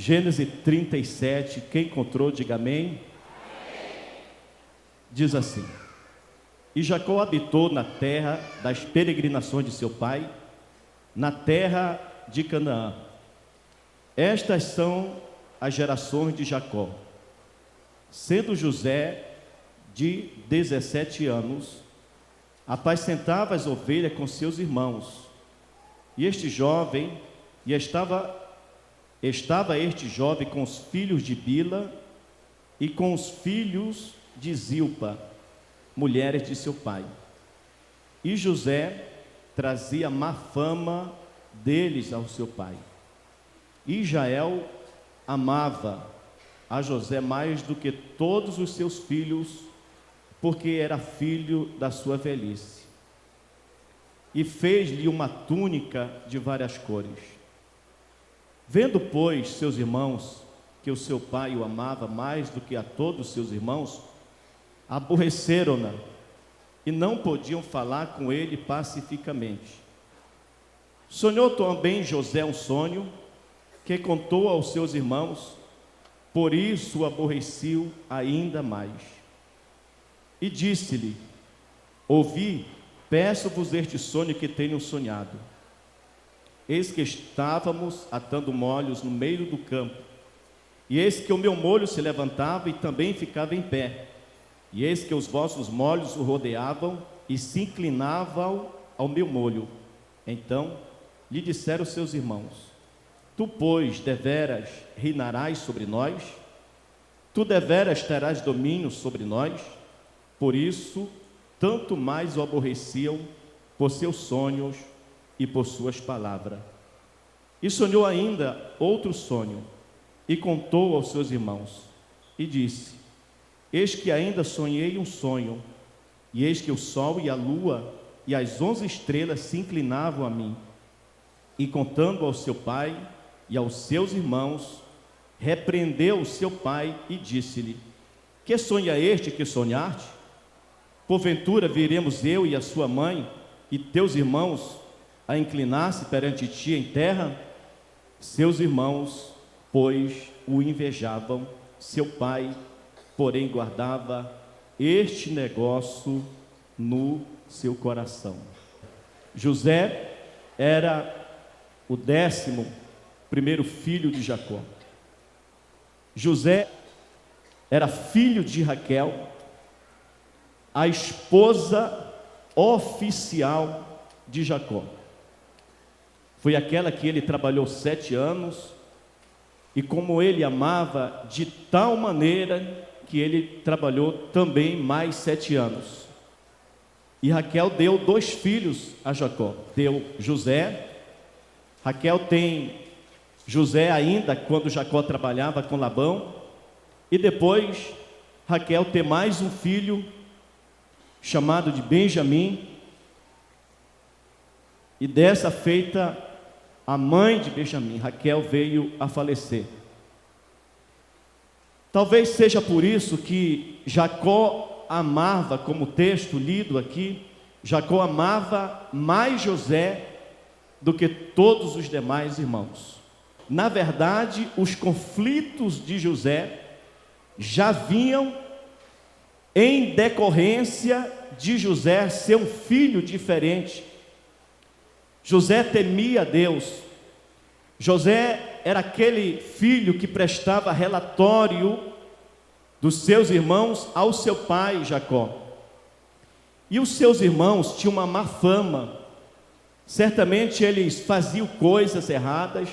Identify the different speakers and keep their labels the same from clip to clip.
Speaker 1: Gênesis 37, quem encontrou, diga amém. Diz assim: e Jacó habitou na terra das peregrinações de seu pai, na terra de Canaã. Estas são as gerações de Jacó. Sendo José de 17 anos, apacentava as ovelhas com seus irmãos. E estava este jovem com os filhos de Bila e com os filhos de Zilpa, mulheres de seu pai. E José trazia má fama deles ao seu pai. E Israel amava a José mais do que todos os seus filhos, porque era filho da sua velhice. E fez-lhe uma túnica de várias cores. Vendo, pois, seus irmãos, que o seu pai o amava mais do que a todos os seus irmãos, aborreceram-na e não podiam falar com ele pacificamente. Sonhou também José um sonho, que contou aos seus irmãos, por isso o aborreceu ainda mais. E disse-lhe: ouvi, peço-vos este sonho que tenho sonhado. Eis que estávamos atando molhos no meio do campo, e eis que o meu molho se levantava e também ficava em pé, e eis que os vossos molhos o rodeavam e se inclinavam ao meu molho. Então lhe disseram seus irmãos: tu, pois, deveras reinarás sobre nós? Tu deveras terás domínio sobre nós? Por isso, tanto mais o aborreciam por seus sonhos e por suas palavras. E sonhou ainda outro sonho, e contou aos seus irmãos, e disse: eis que ainda sonhei um sonho, e eis que o sol e a lua e as 11 estrelas se inclinavam a mim. E contando ao seu pai e aos seus irmãos, repreendeu o seu pai e disse-lhe: que sonho é este que sonhaste? Porventura viremos eu e a sua mãe e teus irmãos a inclinar-se perante ti em terra? Seus irmãos, pois, o invejavam. Seu pai, porém, guardava este negócio no seu coração. José era o 11º filho de Jacó. José era filho de Raquel, a esposa oficial de Jacó. Foi aquela que ele trabalhou 7 anos, e como ele amava de tal maneira que ele trabalhou também mais 7 anos. E Raquel deu 2 filhos a Jacó, deu José. Raquel tem José ainda quando Jacó trabalhava com Labão, e depois Raquel tem mais um filho chamado de Benjamim, e dessa feita a mãe de Benjamim, Raquel, veio a falecer. Talvez seja por isso que Jacó amava, como o texto lido aqui, Jacó amava mais José do que todos os demais irmãos. Na verdade, os conflitos de José já vinham em decorrência de José ser um filho diferente. José temia a Deus. José era aquele filho que prestava relatório dos seus irmãos ao seu pai Jacó. E os seus irmãos tinham uma má fama. Certamente eles faziam coisas erradas,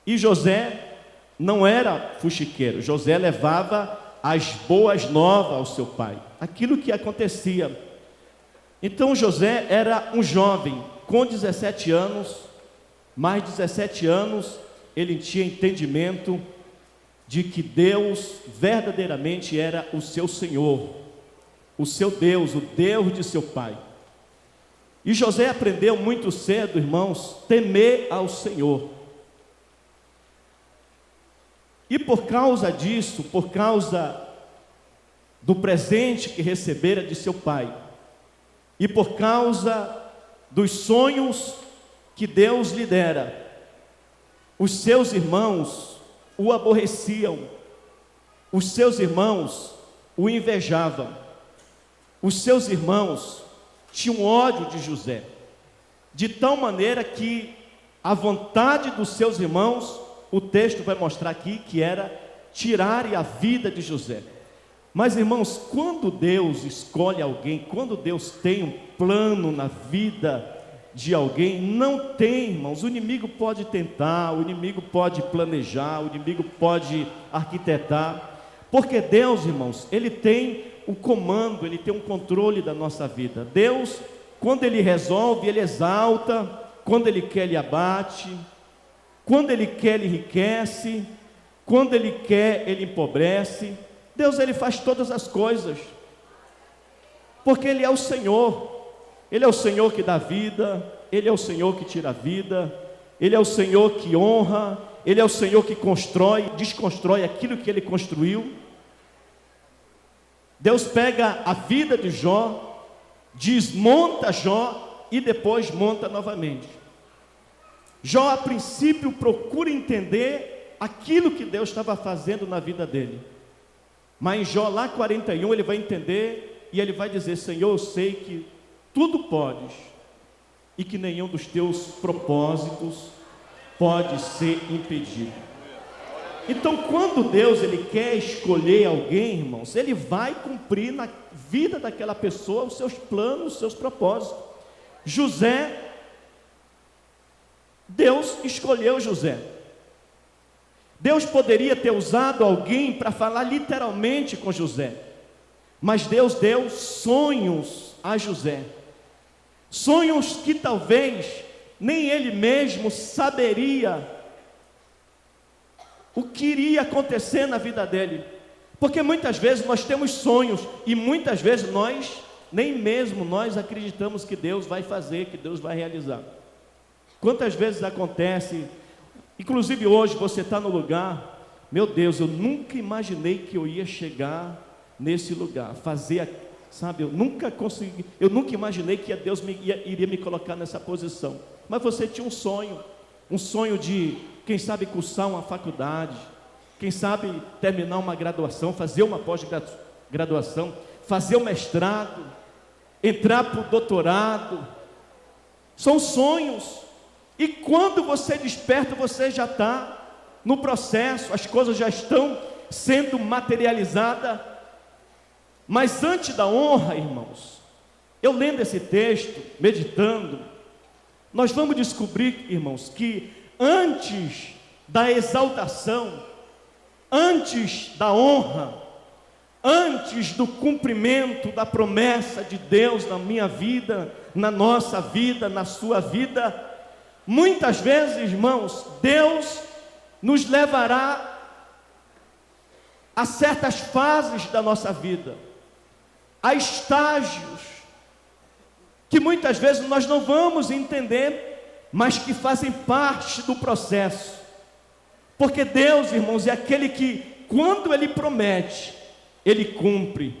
Speaker 1: e José não era fuxiqueiro. José levava as boas novas ao seu pai, aquilo que acontecia. Então José era um jovem com 17 anos, mais 17 anos, ele tinha entendimento de que Deus verdadeiramente era o seu Senhor, o seu Deus, o Deus de seu pai. E José aprendeu muito cedo, irmãos, temer ao Senhor. E por causa disso, por causa do presente que recebera de seu pai, e por causa dos sonhos que Deus lhe dera, os seus irmãos o aborreciam, os seus irmãos o invejavam, os seus irmãos tinham ódio de José, de tal maneira que a vontade dos seus irmãos, o texto vai mostrar aqui, que era tirarem a vida de José. Mas, irmãos, quando Deus escolhe alguém, quando Deus tem um plano na vida de alguém, não tem, irmãos, o inimigo pode tentar, o inimigo pode planejar, o inimigo pode arquitetar, porque Deus, irmãos, Ele tem o comando, Ele tem um controle da nossa vida. Deus, quando Ele resolve, Ele exalta, quando Ele quer, Ele abate, quando Ele quer, Ele enriquece, quando Ele quer, Ele empobrece. Deus, Ele faz todas as coisas, porque Ele é o Senhor. Ele é o Senhor que dá vida, Ele é o Senhor que tira a vida, Ele é o Senhor que honra, Ele é o Senhor que constrói, desconstrói aquilo que Ele construiu. Deus pega a vida de Jó, desmonta Jó e depois monta novamente. Jó, a princípio, procura entender aquilo que Deus estava fazendo na vida dele, mas em Jó lá 41 ele vai entender e ele vai dizer: Senhor, eu sei que tudo podes e que nenhum dos teus propósitos pode ser impedido. Então, quando Deus ele quer escolher alguém, irmãos, Ele vai cumprir na vida daquela pessoa os seus planos, os seus propósitos. José, Deus escolheu José. Deus poderia ter usado alguém para falar literalmente com José, mas Deus deu sonhos a José, sonhos que talvez nem ele mesmo saberia o que iria acontecer na vida dele, porque muitas vezes nós temos sonhos e muitas vezes nem mesmo nós acreditamos que Deus vai fazer, que Deus vai realizar. Quantas vezes acontece, inclusive hoje você está no lugar, meu Deus, eu nunca imaginei que eu ia chegar nesse lugar, fazer, sabe, eu nunca imaginei que Deus iria me colocar nessa posição, mas você tinha um sonho de, quem sabe, cursar uma faculdade, quem sabe terminar uma graduação, fazer uma pós-graduação, fazer um mestrado, entrar para o doutorado. São sonhos, e quando você desperta, você já está no processo, as coisas já estão sendo materializadas. Mas antes da honra, irmãos, eu lendo esse texto, meditando, nós vamos descobrir, irmãos, que antes da exaltação, antes da honra, antes do cumprimento da promessa de Deus na minha vida, na nossa vida, na sua vida, muitas vezes, irmãos, Deus nos levará a certas fases da nossa vida, a estágios que muitas vezes nós não vamos entender, mas que fazem parte do processo, porque Deus, irmãos, é aquele que, quando Ele promete, Ele cumpre.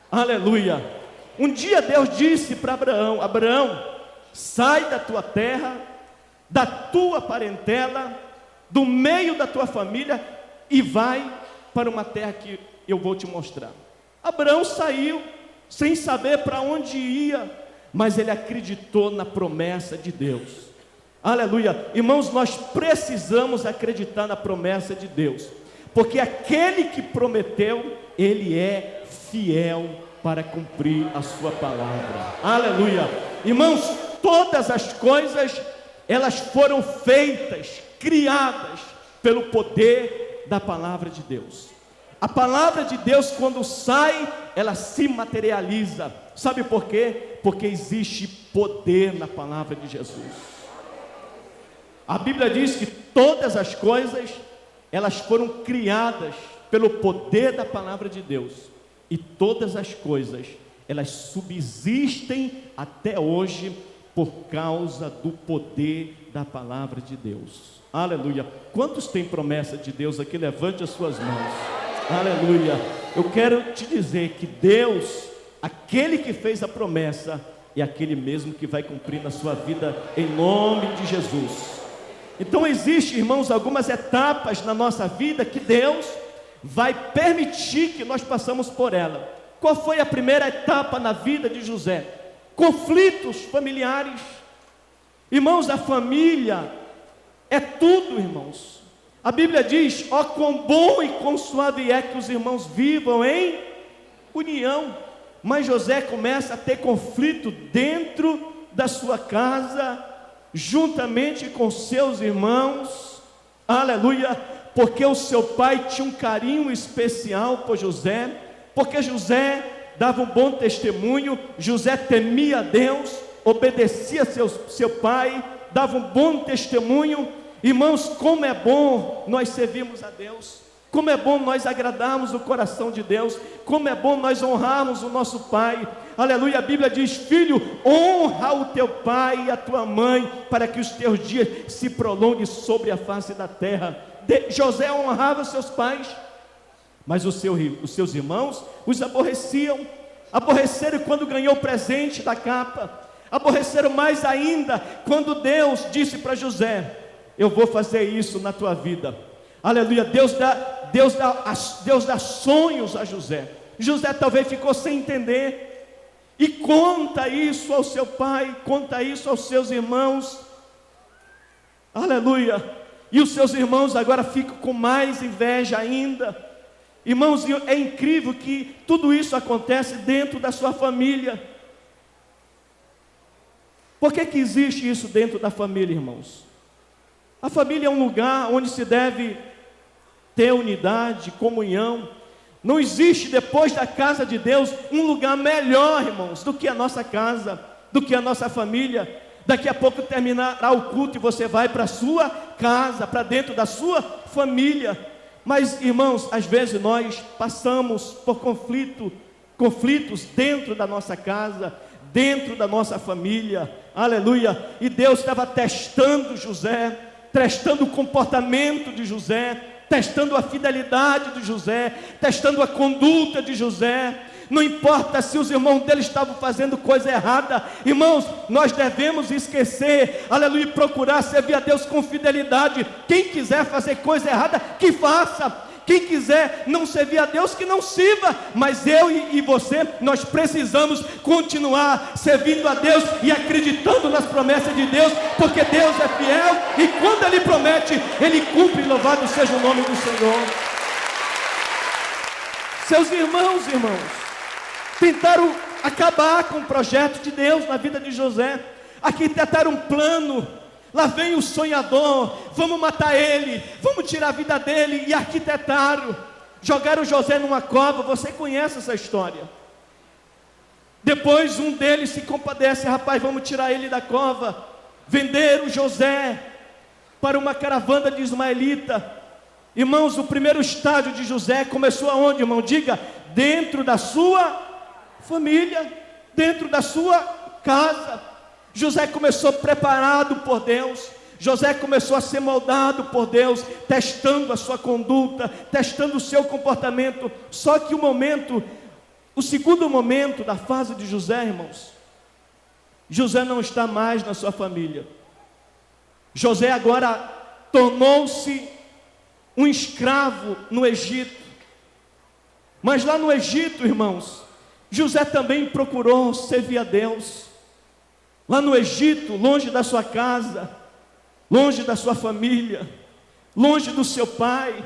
Speaker 1: Aleluia. Um dia Deus disse para Abraão: Abraão, sai da tua terra, da tua parentela, do meio da tua família, e vai para uma terra que eu vou te mostrar. Abraão saiu sem saber para onde ia, mas ele acreditou na promessa de Deus. Aleluia. Irmãos, nós precisamos acreditar na promessa de Deus, porque aquele que prometeu, Ele é fiel para cumprir a sua palavra. Aleluia. Irmãos, todas as coisas, elas foram feitas, criadas pelo poder da palavra de Deus. A palavra de Deus, quando sai, ela se materializa. Sabe por quê? Porque existe poder na palavra de Jesus. A Bíblia diz que todas as coisas, elas foram criadas pelo poder da palavra de Deus, e todas as coisas, elas subsistem até hoje por causa do poder da palavra de Deus. Aleluia. Quantos têm promessa de Deus aqui? Levante as suas mãos. Aleluia. Eu quero te dizer que Deus, aquele que fez a promessa, é aquele mesmo que vai cumprir na sua vida, em nome de Jesus. Então existe, irmãos, algumas etapas na nossa vida que Deus vai permitir que nós passamos por ela. Qual foi a primeira etapa na vida de José? Conflitos familiares. Irmãos, a família é tudo, irmãos. A Bíblia diz: ó, quão bom e quão suave é que os irmãos vivam em união. Mas José começa a ter conflito dentro da sua casa, juntamente com seus irmãos, aleluia, porque o seu pai tinha um carinho especial por José, porque José dava um bom testemunho, José temia a Deus, obedecia seu pai, dava um bom testemunho. Irmãos, como é bom nós servirmos a Deus, como é bom nós agradarmos o coração de Deus, como é bom nós honrarmos o nosso pai, aleluia. A Bíblia diz: filho, honra o teu pai e a tua mãe, para que os teus dias se prolonguem sobre a face da terra. José honrava seus pais, mas os seus irmãos os aborreciam. Aborreceram quando ganhou o presente da capa, aborreceram mais ainda quando Deus disse para José: eu vou fazer isso na tua vida, aleluia. Deus dá sonhos a José. José talvez ficou sem entender, e conta isso ao seu pai, conta isso aos seus irmãos, aleluia. E os seus irmãos agora ficam com mais inveja ainda. Irmãos, é incrível que tudo isso acontece dentro da sua família. Por que existe isso dentro da família, irmãos? A família é um lugar onde se deve ter unidade, comunhão. Não existe depois da casa de Deus um lugar melhor, irmãos, do que a nossa casa, do que a nossa família. Daqui a pouco terminará o culto e você vai para a sua casa, para dentro da sua família. Mas, irmãos, às vezes nós passamos por conflitos dentro da nossa casa, dentro da nossa família, aleluia. E Deus estava testando José, testando o comportamento de José, testando a fidelidade de José, testando a conduta de José. Não importa se os irmãos dele estavam fazendo coisa errada, irmãos, nós devemos esquecer, aleluia, e procurar servir a Deus com fidelidade. Quem quiser fazer coisa errada, que faça. Quem quiser não servir a Deus, que não sirva. Mas eu e você, nós precisamos continuar servindo a Deus e acreditando nas promessas de Deus, porque Deus é fiel e quando Ele promete, Ele cumpre. Louvado seja o nome do Senhor. Seus irmãos, tentaram acabar com o projeto de Deus na vida de José, arquitetaram um plano. Lá vem o sonhador, vamos matar ele, vamos tirar a vida dele. E arquitetaram, jogaram José numa cova. Você conhece essa história. Depois um deles se compadece: rapaz, vamos tirar ele da cova. Venderam José para uma caravana de ismaelita. Irmãos, o primeiro estágio de José começou aonde, irmão? Diga: dentro da sua família, dentro da sua casa. José começou preparado por Deus. José começou a ser moldado por Deus, testando a sua conduta, testando o seu comportamento. Só que o segundo momento da fase de José, irmãos, José não está mais na sua família. José agora tornou-se um escravo no Egito. Mas lá no Egito, irmãos, José também procurou servir a Deus. Lá no Egito, longe da sua casa, longe da sua família, longe do seu pai,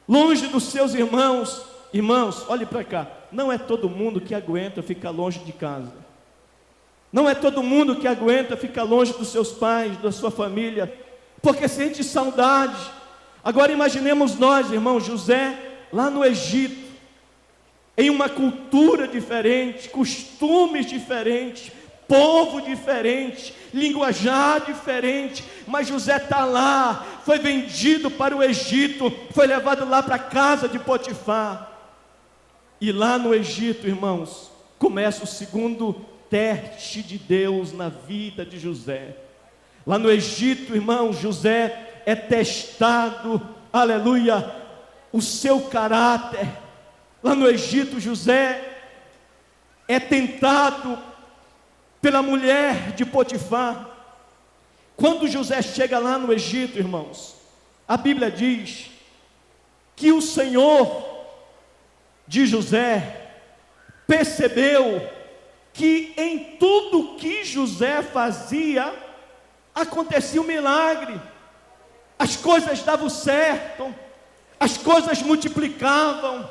Speaker 1: longe dos seus irmãos. Irmãos, olhe para cá. Não é todo mundo que aguenta ficar longe de casa. Não é todo mundo que aguenta ficar longe dos seus pais, da sua família, porque sente saudade. Agora imaginemos nós, irmãos, José lá no Egito, em uma cultura diferente, costumes diferentes, povo diferente, linguajar diferente. Mas José está lá, foi vendido para o Egito, foi levado lá para a casa de Potifar. E lá no Egito, irmãos, começa o segundo teste de Deus na vida de José. Lá no Egito, irmão, José é testado, aleluia, o seu caráter. Lá no Egito, José é tentado pela mulher de Potifar. Quando José chega lá no Egito, irmãos, a Bíblia diz que o Senhor de José percebeu que em tudo que José fazia, acontecia um milagre. As coisas davam certo, as coisas multiplicavam,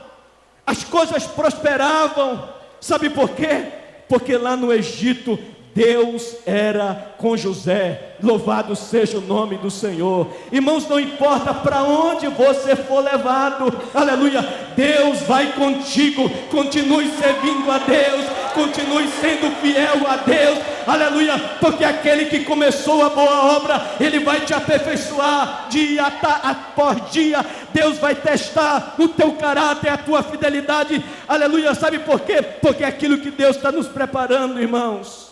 Speaker 1: as coisas prosperavam. Sabe por quê? Porque lá no Egito, Deus era com José. Louvado seja o nome do Senhor. Irmãos, não importa para onde você for levado, aleluia, Deus vai contigo. Continue servindo a Deus, continue sendo fiel a Deus, aleluia, porque aquele que começou a boa obra, Ele vai te aperfeiçoar dia após dia. Deus vai testar o teu caráter, a tua fidelidade, aleluia. Sabe por quê? Porque é aquilo que Deus está nos preparando, irmãos.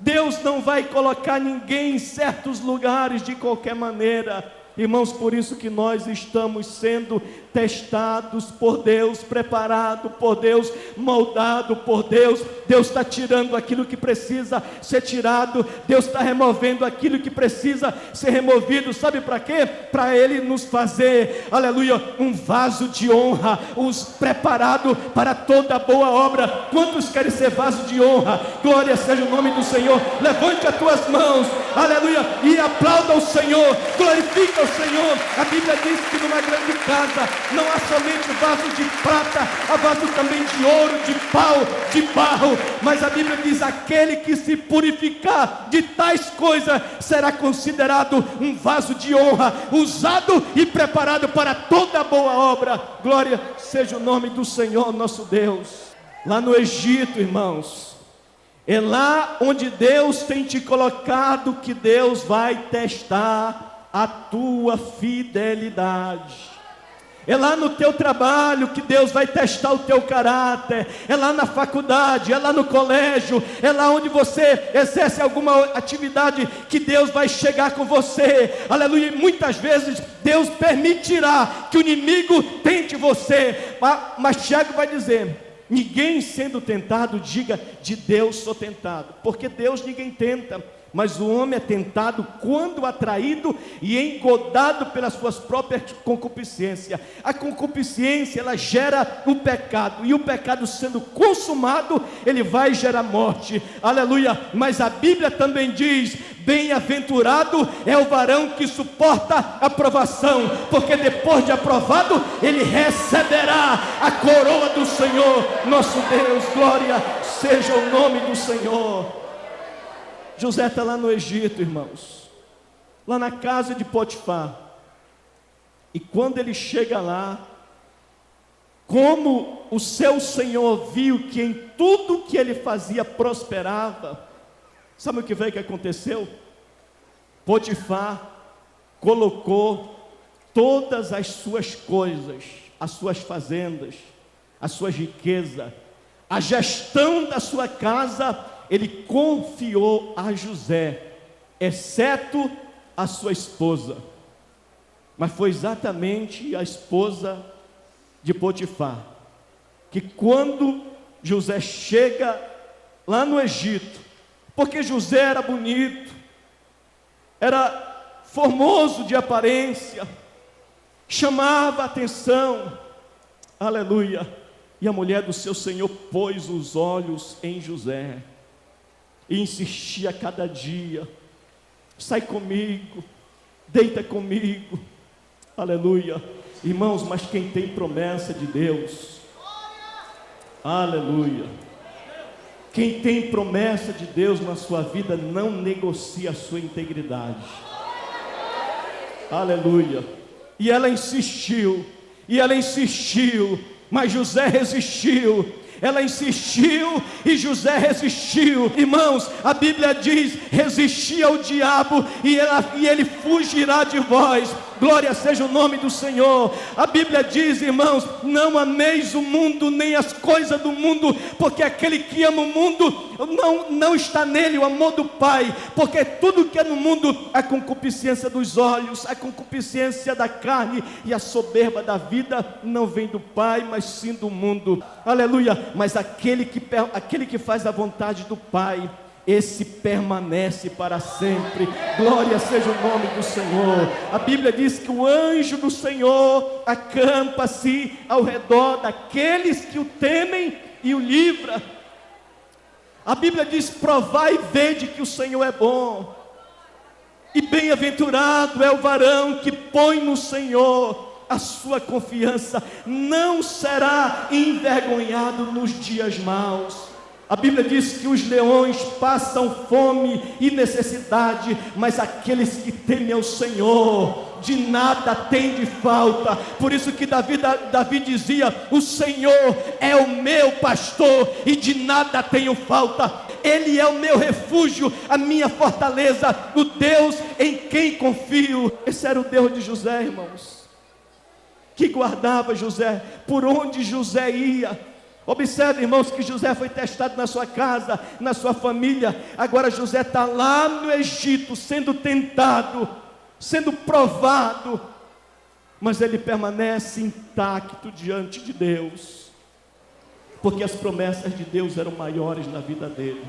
Speaker 1: Deus não vai colocar ninguém em certos lugares de qualquer maneira. Irmãos, por isso que nós estamos sendo testados por Deus, preparados por Deus, moldados por Deus. Deus está tirando aquilo que precisa ser tirado, Deus está removendo aquilo que precisa ser removido. Sabe para quê? Para Ele nos fazer, aleluia, um vaso de honra, os preparado para toda boa obra. Quantos querem ser vaso de honra? Glória seja o nome do Senhor. Levante as tuas mãos, aleluia, e aplauda o Senhor, glorifica o Senhor. A Bíblia diz que numa grande casa não há somente vaso de prata, há vaso também de ouro, de pau, de barro. Mas a Bíblia diz: aquele que se purificar de tais coisas será considerado um vaso de honra, usado e preparado para toda boa obra. Glória seja o nome do Senhor nosso Deus. Lá no Egito, irmãos, é lá onde Deus tem te colocado que Deus vai testar a tua fidelidade. É lá no teu trabalho que Deus vai testar o teu caráter. É lá na faculdade, é lá no colégio, é lá onde você exerce alguma atividade que Deus vai chegar com você. Aleluia. E muitas vezes Deus permitirá que o inimigo tente você. Mas Tiago vai dizer: ninguém sendo tentado diga de Deus sou tentado, porque Deus ninguém tenta. Mas o homem é tentado quando atraído e engodado pelas suas próprias concupiscências. A concupiscência, ela gera o pecado, e o pecado sendo consumado, ele vai gerar morte. Aleluia. Mas a Bíblia também diz: bem-aventurado é o varão que suporta a provação, porque depois de aprovado, ele receberá a coroa do Senhor nosso Deus. Glória seja o nome do Senhor. José está lá no Egito, irmãos, lá na casa de Potifar. E quando ele chega lá, como o seu senhor viu que em tudo que ele fazia prosperava, sabe o que veio que aconteceu? Potifar colocou todas as suas coisas, as suas fazendas, as suas riquezas, a gestão da sua casa, ele confiou a José, exceto a sua esposa. Mas foi exatamente a esposa de Potifar, que quando José chega lá no Egito, porque José era bonito, era formoso de aparência, chamava a atenção, aleluia, e a mulher do seu senhor pôs os olhos em José, e insistia a cada dia: sai comigo, deita comigo, aleluia. Irmãos, mas quem tem promessa de Deus, aleluia, quem tem promessa de Deus na sua vida não negocia a sua integridade, aleluia. E ela insistiu, mas José resistiu. Ela insistiu e José resistiu. Irmãos, a Bíblia diz: resisti ao diabo e ele fugirá de vós. Glória seja o nome do Senhor. A Bíblia diz, irmãos: não ameis o mundo nem as coisas do mundo, porque aquele que ama o mundo não está nele o amor do Pai. Porque tudo que é no mundo, a concupiscência dos olhos, a concupiscência da carne e a soberba da vida não vem do Pai, mas sim do mundo. Aleluia. Mas aquele que faz a vontade do Pai, esse permanece para sempre. Glória seja o nome do Senhor. A Bíblia diz que o anjo do Senhor acampa-se ao redor daqueles que o temem e o livra. A Bíblia diz: provai e vede que o Senhor é bom, e bem-aventurado é o varão que põe no Senhor a sua confiança, não será envergonhado nos dias maus. A Bíblia diz que os leões passam fome e necessidade, mas aqueles que temem ao Senhor, de nada tem de falta. Por isso que Davi dizia: o Senhor é o meu pastor e de nada tenho falta. Ele é o meu refúgio, a minha fortaleza, o Deus em quem confio. Esse era o Deus de José, irmãos, que guardava José, por onde José ia. Observe, irmãos, que José foi testado na sua casa, na sua família. Agora José está lá no Egito, sendo tentado, sendo provado, mas ele permanece intacto diante de Deus, porque as promessas de Deus eram maiores na vida dele.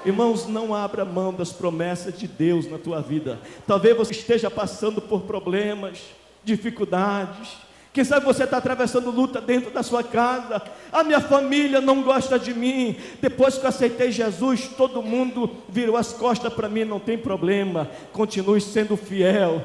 Speaker 1: Irmãos, não abra mão das promessas de Deus na tua vida. Talvez você esteja passando por problemas, dificuldades. Quem sabe você está atravessando luta dentro da sua casa. A minha família não gosta de mim. Depois que eu aceitei Jesus, todo mundo virou as costas para mim. Não tem problema, continue sendo fiel.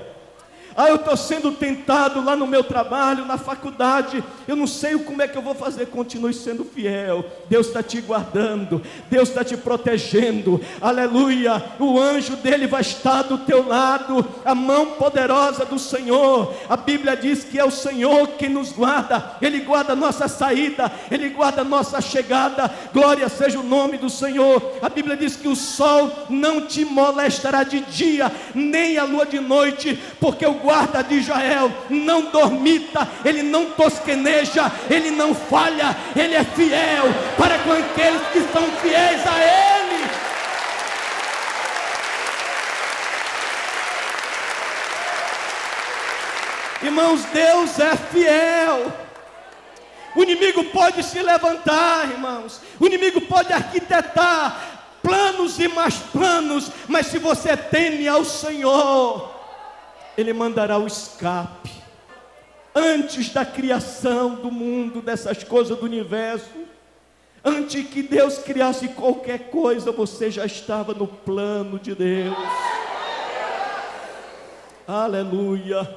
Speaker 1: Eu estou sendo tentado lá no meu trabalho, na faculdade, eu não sei como é que eu vou fazer. Continue sendo fiel. Deus está te guardando, Deus está te protegendo, aleluia. O anjo dele vai estar do teu lado, a mão poderosa do Senhor. A Bíblia diz que é o Senhor quem nos guarda. Ele guarda a nossa saída, Ele guarda a nossa chegada. Glória seja o nome do Senhor. A Bíblia diz que o sol não te molestará de dia, nem a lua de noite, porque o guarda de Israel não dormita, ele não tosqueneja, ele não falha, ele é fiel para com aqueles que são fiéis a ele. Irmãos, Deus é fiel. O inimigo pode se levantar, irmãos, o inimigo pode arquitetar planos e mais planos, mas se você teme ao Senhor, Ele mandará o escape. Antes da criação do mundo, dessas coisas do universo, antes que Deus criasse qualquer coisa, você já estava no plano de Deus. Aleluia.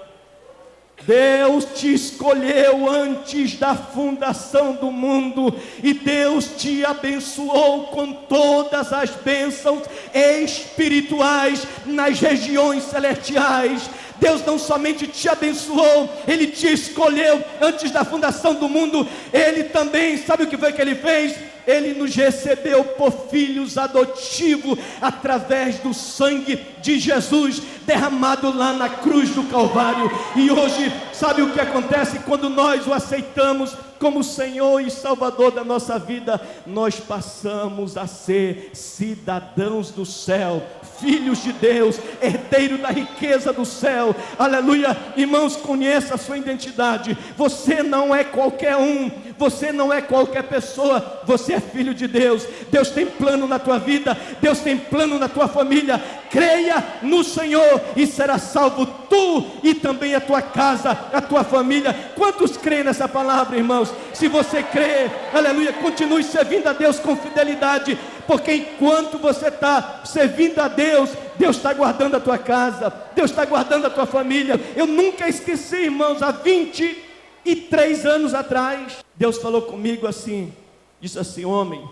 Speaker 1: Deus te escolheu antes da fundação do mundo, e Deus te abençoou com todas as bênçãos espirituais nas regiões celestiais. Deus não somente te abençoou, Ele te escolheu antes da fundação do mundo. Ele também, sabe o que foi que Ele fez? Ele nos recebeu por filhos adotivos, através do sangue de Jesus, derramado lá na cruz do Calvário. E hoje, sabe o que acontece? Quando nós o aceitamos como Senhor e Salvador da nossa vida, nós passamos a ser cidadãos do céu, filhos de Deus, herdeiro da riqueza do céu. Aleluia. Irmãos, conheça a sua identidade. Você não é qualquer um, você não é qualquer pessoa, você é filho de Deus. Deus tem plano na tua vida, Deus tem plano na tua família. Creia no Senhor e será salvo tu e também a tua casa, a tua família. Quantos creem nessa palavra, irmãos? Se você crê, aleluia, continue servindo a Deus com fidelidade, porque enquanto você está servindo a Deus, Deus está guardando a tua casa, Deus está guardando a tua família. Eu nunca esqueci, irmãos, há 23 anos atrás, Deus falou comigo assim, disse assim: homem,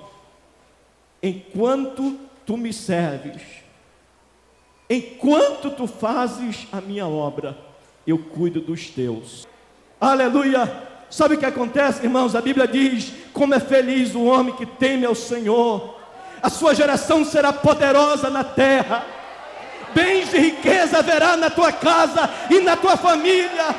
Speaker 1: enquanto tu me serves, enquanto tu fazes a minha obra, eu cuido dos teus. Aleluia. Sabe o que acontece, irmãos? A Bíblia diz: como é feliz o homem que teme ao Senhor. A sua geração será poderosa na terra, bens e riqueza haverá na tua casa e na tua família.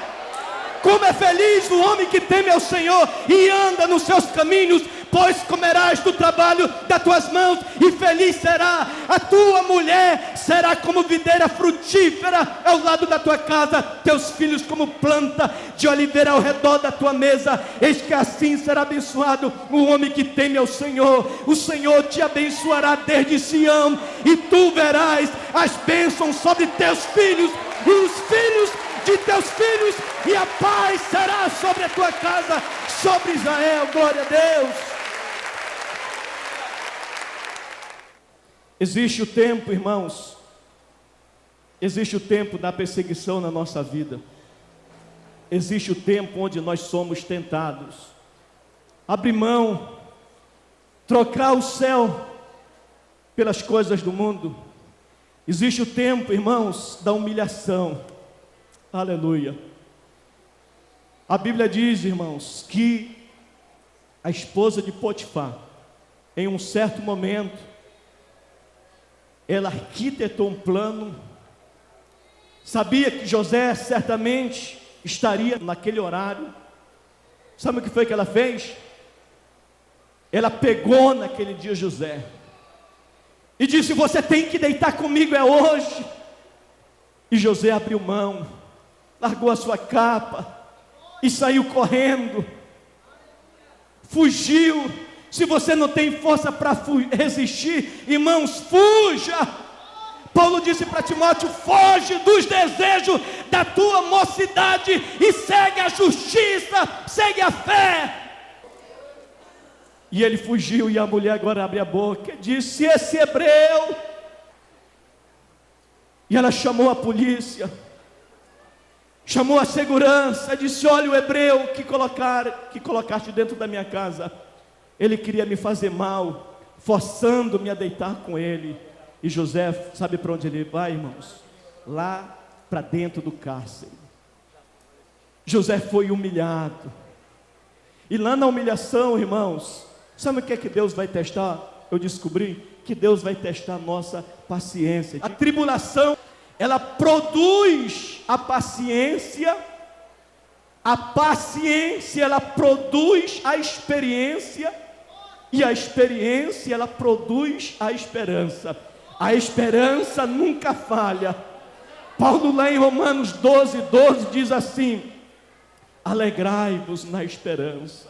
Speaker 1: Como é feliz o homem que teme ao Senhor e anda nos seus caminhos, pois comerás do trabalho das tuas mãos, e feliz será a tua mulher, será como videira frutífera ao lado da tua casa, teus filhos como planta de oliveira ao redor da tua mesa. Eis que assim assim será abençoado o homem que teme ao Senhor. O Senhor te abençoará desde Sião, e tu verás as bênçãos sobre teus filhos e os filhos de teus filhos, e a paz será sobre a tua casa, sobre Israel. Glória a Deus. Existe o tempo, irmãos, existe o tempo da perseguição na nossa vida. Existe o tempo onde nós somos tentados. Abrir mão, trocar o céu pelas coisas do mundo. Existe o tempo, irmãos, da humilhação. Aleluia. A Bíblia diz, irmãos, que a esposa de Potifar, em um certo momento, ela arquitetou um plano, sabia que José certamente estaria naquele horário. Sabe o que foi que ela fez? Ela pegou naquele dia José e disse: você tem que deitar comigo, é hoje. E José abriu mão, largou a sua capa e saiu correndo, fugiu. Se você não tem força para resistir, irmãos, fuja. Paulo disse para Timóteo: foge dos desejos da tua mocidade e segue a justiça, segue a fé. E ele fugiu, e a mulher agora abre a boca e disse: esse hebreu. E ela chamou a polícia, chamou a segurança, disse: olha, o hebreu que colocaste dentro da minha casa, ele queria me fazer mal, forçando-me a deitar com ele. E José, sabe para onde ele vai, irmãos? Lá para dentro do cárcere. José foi humilhado. E lá na humilhação, irmãos, sabe o que é que Deus vai testar? Eu descobri que Deus vai testar a nossa paciência. A tribulação, ela produz a paciência ela produz a experiência, e a experiência, ela produz a esperança. A esperança nunca falha. Paulo lá em Romanos 12:12 diz assim: alegrai-vos na esperança,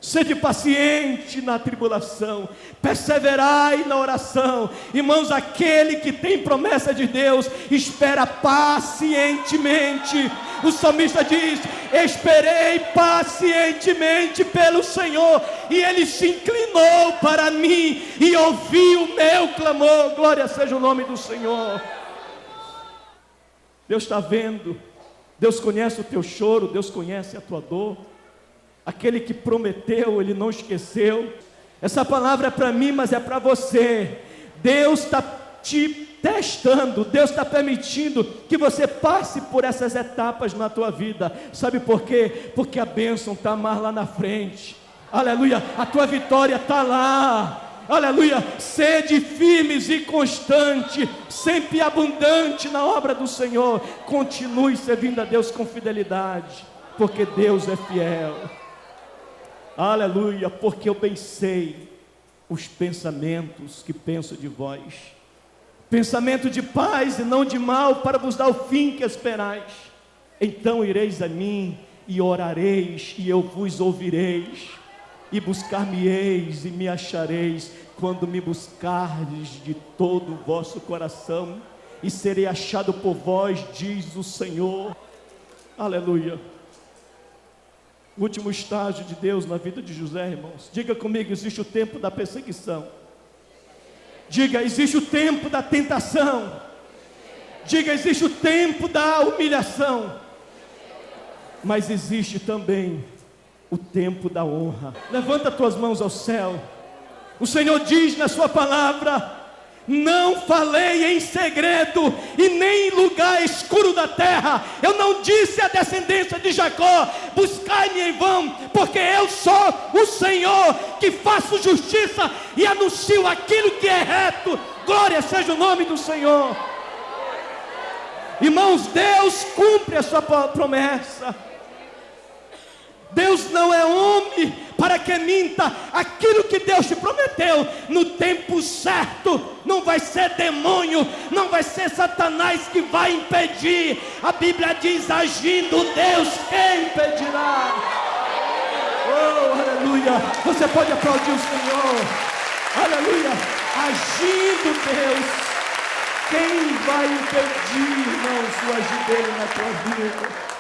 Speaker 1: sede paciente na tribulação, perseverai na oração. Irmãos, aquele que tem promessa de Deus espera pacientemente. O salmista diz: esperei pacientemente pelo Senhor, e Ele se inclinou para mim e ouviu o meu clamor. Glória seja o nome do Senhor. Deus está vendo, Deus conhece o teu choro, Deus conhece a tua dor. Aquele que prometeu, Ele não esqueceu. Essa palavra é para mim, mas é para você. Deus está te testando, Deus está permitindo que você passe por essas etapas na tua vida. Sabe por quê? Porque a bênção está mais lá na frente. Aleluia, a tua vitória está lá. Aleluia, sede firmes e constante, sempre abundante na obra do Senhor. Continue servindo a Deus com fidelidade, porque Deus é fiel. Aleluia, porque eu bem sei os pensamentos que penso de vós, pensamento de paz e não de mal, para vos dar o fim que esperais. Então ireis a mim e orareis, e eu vos ouvireis, e buscar-me-eis e me achareis, quando me buscardes de todo o vosso coração, e serei achado por vós, diz o Senhor. Aleluia. O último estágio de Deus na vida de José, irmãos. Diga comigo: existe o tempo da perseguição. Diga: existe o tempo da tentação. Diga: existe o tempo da humilhação. Mas existe também o tempo da honra. Levanta tuas mãos ao céu. O Senhor diz na sua palavra: não falei em segredo e nem em lugar escuro da terra. Eu não disse à descendência de Jacó: buscai-me em vão, porque eu sou o Senhor que faço justiça e anuncio aquilo que é reto. Glória seja o nome do Senhor. Irmãos, Deus cumpre a sua promessa. Deus não é homem para que minta. Aquilo que Deus te prometeu, no tempo certo, não vai ser demônio, não vai ser Satanás que vai impedir. A Bíblia diz: agindo Deus, quem impedirá? Oh, aleluia. Você pode aplaudir o Senhor. Aleluia. Agindo Deus. Quem vai impedir, irmão, o agir dele na tua vida?